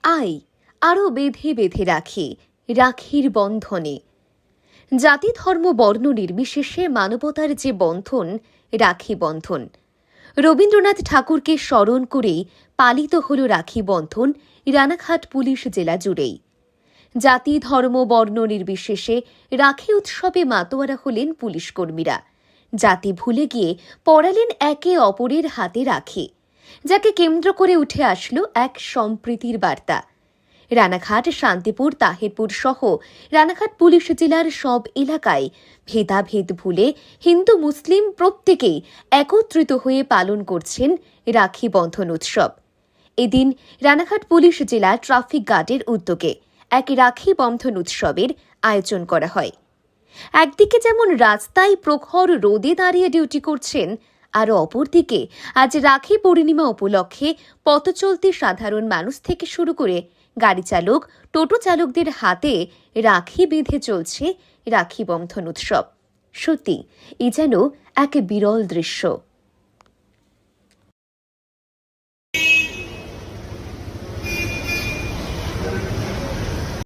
I আরও বেঁধে বেঁধে রাখি রাখির বন্ধনে। জাতি ধর্ম বর্ণ নির্বিশেষে মানবতার যে বন্ধন, রাখি বন্ধন। রবীন্দ্রনাথ ঠাকুরকে স্মরণ করেই পালিত হল রাখি বন্ধন রানাঘাট পুলিশ জেলা জুড়েই। জাতি ধর্ম বর্ণ নির্বিশেষে রাখি উৎসবে মাতোয়ারা হলেন পুলিশ কর্মীরা। জাতি ভুলে গিয়ে পরালেন একে অপরের হাতে রাখি, যাকে কেন্দ্র করে উঠে আসলো এক সম্প্রীতির বার্তা। রানাঘাট, শান্তিপুর, তাহিরপুর সহ রানাঘাট পুলিশ জেলার সব এলাকায় ভেদাভেদ ভুলে হিন্দু মুসলিম প্রত্যেকেই একত্রিত হয়ে পালন করছেন রাখি বন্ধন উৎসব। এদিন রানাঘাট পুলিশ জেলা ট্রাফিক গার্ডের উদ্যোগে এক রাখি বন্ধন উৎসবের আয়োজন করা হয়। একদিকে যেমন রাস্তায় প্রখর রোদে দাঁড়িয়ে ডিউটি করছেন, আর অপরদিকে আজ রাখি পূর্ণিমা উপলক্ষে পথ চলতি সাধারণ মানুষ থেকে শুরু করে গাড়ি চালক, টোটো চালকদের হাতে রাখি বেঁধে চলছে রাখি বন্ধন উৎসব। সত্যি এ যেন এক বিরল দৃশ্য।